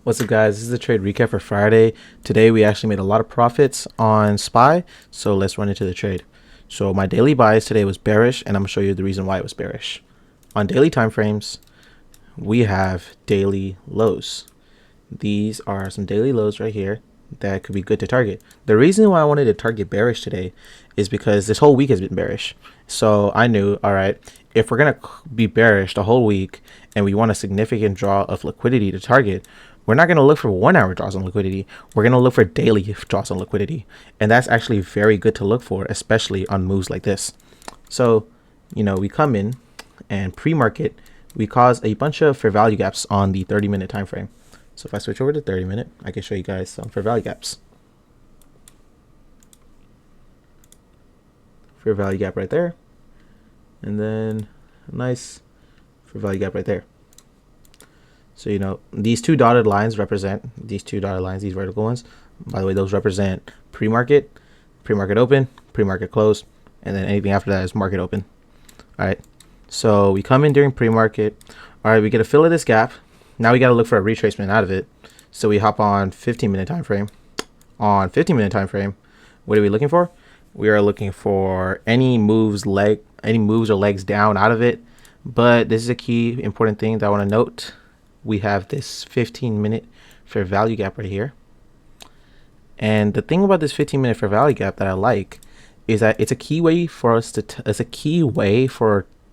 What's up, guys? This is the trade recap for Friday. Today we actually made a lot of profits on SPY, so let's run into the trade. So my daily buys today was bearish, and I'm gonna show you the reason why it was bearish. On daily time frames, we have daily lows. These are some daily lows right here that could be good to target. The reason why I wanted to target bearish today is because this whole week has been bearish. So I knew, all right, if we're gonna be bearish the whole week and we want a significant draw of liquidity to target, we're not going to look for 1 hour draws on liquidity. We're going to look for daily draws on liquidity. And that's actually very good to look for, especially on moves like this. So, we come in and pre-market, we cause a bunch of fair value gaps on the 30-minute time frame. So if I switch over to 30-minute, I can show you guys some fair value gaps. Fair value gap right there. And then a nice fair value gap right there. So, these two dotted lines represent these vertical ones. By the way, those represent pre-market, pre-market open, pre-market close, and then anything after that is market open. All right. So we come in during pre-market. All right, we get a fill of this gap. Now we got to look for a retracement out of it. So we hop on 15-minute time frame. On 15-minute time frame, what are we looking for? We are looking for any moves or legs down out of it. But this is a key important thing that I want to note. We have this 15-minute fair value gap right here. And the thing about this 15-minute fair value gap that I like is that it's a key way for us to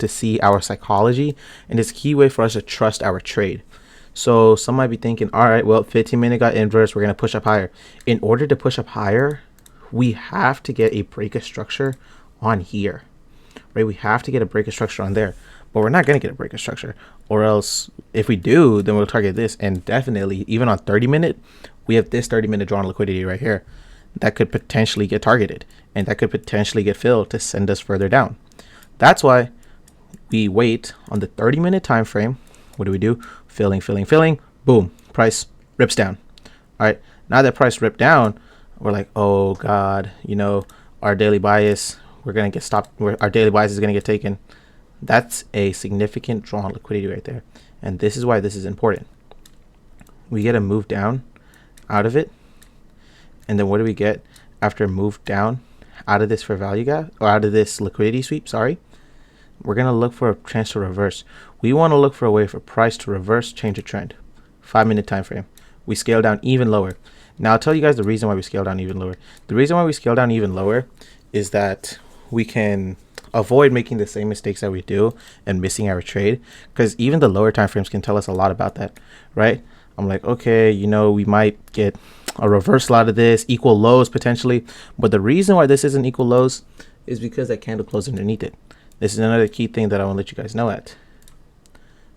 see our psychology, and it's a key way for us to trust our trade. So some might be thinking, all right, well, 15-minute got inverse, we're going to push up higher. In order to push up higher, we have to get a break of structure on here, right? We have to get a break of structure on there. But we're not going to get a break of structure, or else if we do, then we'll target this. And definitely, even on 30-minute, we have this 30-minute drawn liquidity right here that could potentially get targeted, and that could potentially get filled to send us further down. That's why we wait on the 30-minute time frame. What do we do? Filling, boom, price rips down. All right, now that price ripped down, we're like, oh God, our daily bias, we're going to get stopped. Our daily bias is going to get taken. That's a significant drawn liquidity right there. And this is why this is important. We get a move down out of it. And then what do we get after a move down out of this fair value gap, or out of this liquidity sweep? Sorry. We're going to look for a chance to reverse. We want to look for a way for price to reverse, change a trend. 5-minute time frame. We scale down even lower. Now I'll tell you guys the reason why we scale down even lower. The reason why we scale down even lower is that we can avoid making the same mistakes that we do and missing our trade, because even the lower time frames can tell us a lot about that, right? I'm like, okay, we might get a reversal out of this, equal lows potentially, but the reason why this isn't equal lows is because that candle closed underneath it. This is another key thing that I want to let you guys know at.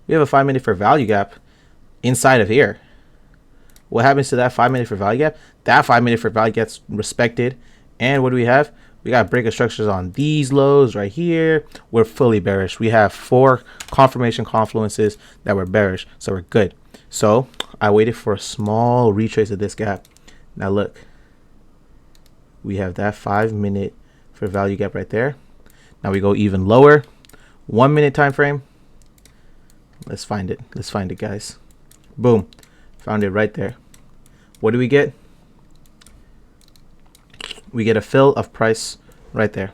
We have a 5-minute fair value gap inside of here. What happens to that 5-minute fair value gap? That 5-minute fair value gets respected, and what do we have? We got break of structures on these lows right here. We're fully bearish. We have 4 confirmation confluences that were bearish, so we're good. So I waited for a small retrace of this gap. Now look, we have that 5-minute fair value gap right there. Now we go even lower. 1-minute time frame. Let's find it. Let's find it, guys. Boom. Found it right there. What do we get? We get a fill of price right there.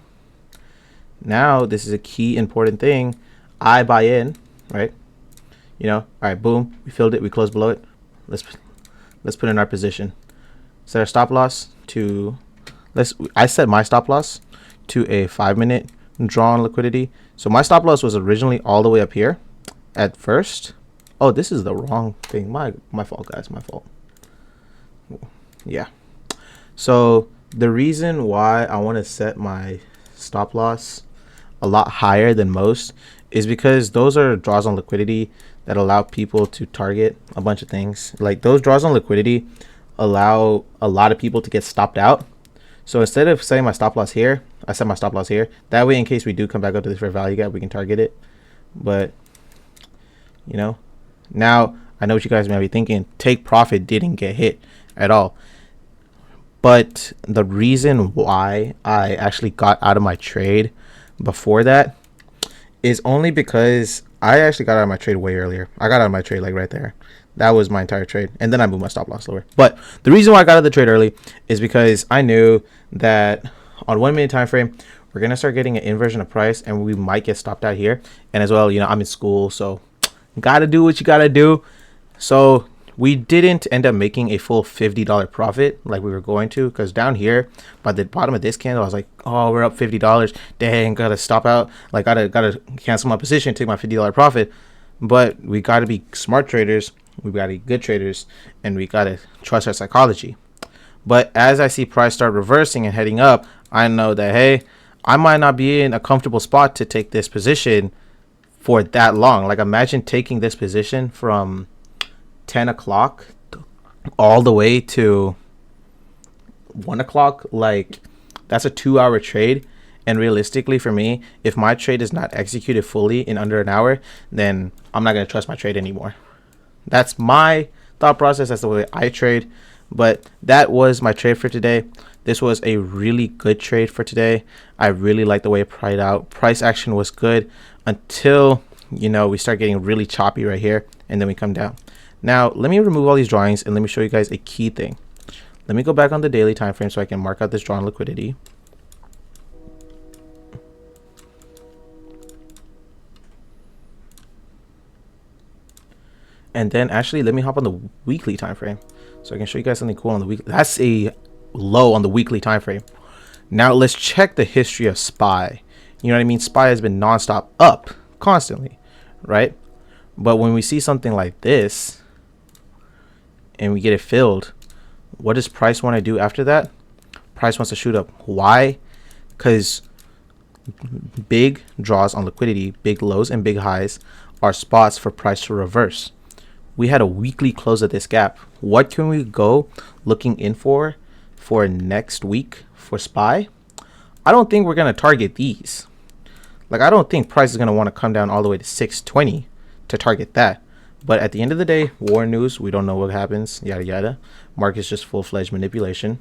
Now this is a key important thing. I buy in, right? All right, boom, we filled it, we closed below it. Let's put in our position. Set our stop loss to I set my stop loss to a 5-minute drawn liquidity. So my stop loss was originally all the way up here at first. Oh, this is the wrong thing. My fault, guys, my fault. Yeah. So the reason why I want to set my stop loss a lot higher than most is because those are draws on liquidity that allow people to target a bunch of things. Like, those draws on liquidity allow a lot of people to get stopped out. So instead of setting my stop loss here, I set my stop loss here. That way, in case we do come back up to this fair value gap, we can target it. But, now I know what you guys may be thinking. Take profit didn't get hit at all. But the reason why I actually got out of my trade before that is only because I actually got out of my trade way earlier. I got out of my trade like right there. That was my entire trade. And then I moved my stop loss lower. But the reason why I got out of the trade early is because I knew that on 1 minute time frame, we're going to start getting an inversion of price and we might get stopped out here. And as well, you know, I'm in school, so got to do what you got to do. So we didn't end up making a full $50 profit like we were going to, because down here by the bottom of this candle, I was like, oh, we're up $50. Dang, got to stop out. Like, got to cancel my position, take my $50 profit. But we got to be smart traders. We got to be good traders, and we got to trust our psychology. But as I see price start reversing and heading up, I know that, hey, I might not be in a comfortable spot to take this position for that long. Like, imagine taking this position from 10 o'clock all the way to 1 o'clock. Like, that's a 2-hour trade. And realistically for me, if my trade is not executed fully in under an hour, then I'm not going to trust my trade anymore. That's my thought process. That's the way I trade. But that was my trade for today. This was a really good trade for today. I really like the way it played out. Price action was good until, you know, we start getting really choppy right here, and then we come down. Now, let me remove all these drawings and let me show you guys a key thing. Let me go back on the daily time frame so I can mark out this drawn liquidity. And then actually, let me hop on the weekly time frame so I can show you guys something cool on the weekly. That's a low on the weekly time frame. Now let's check the history of SPY. You know what I mean? SPY has been nonstop up constantly, right? But when we see something like this and we get it filled, what does price want to do after that? Price wants to shoot up. Why? Because big draws on liquidity, big lows and big highs are spots for price to reverse. We had a weekly close at this gap. What can we go looking in for next week for SPY? I don't think we're going to target these. Like, I don't think price is going to want to come down all the way to 620 to target that. But at the end of the day, war news, we don't know what happens, yada yada. Market's just full-fledged manipulation,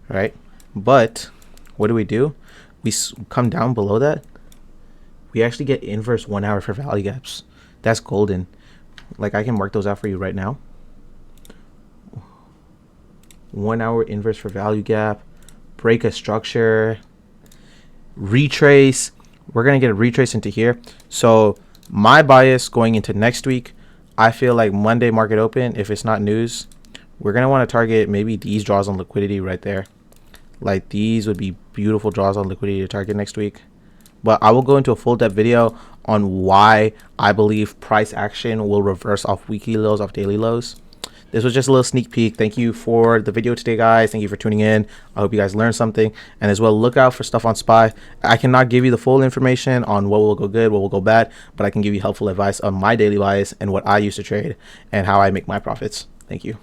right? But what do? We come down below that. We actually get inverse 1 hour for value gaps. That's golden. Like, I can mark those out for you right now. 1 hour inverse for value gap, break a structure, retrace. We're going to get a retrace into here. So my bias going into next week, I feel like Monday market open, if it's not news, we're going to want to target maybe these draws on liquidity right there. Like, these would be beautiful draws on liquidity to target next week. But I will go into a full depth video on why I believe price action will reverse off weekly lows, off daily lows. This was just a little sneak peek. Thank you for the video today, guys. Thank you for tuning in. I hope you guys learned something. And as well, look out for stuff on SPY. I cannot give you the full information on what will go good, what will go bad, but I can give you helpful advice on my daily bias and what I use to trade and how I make my profits. Thank you.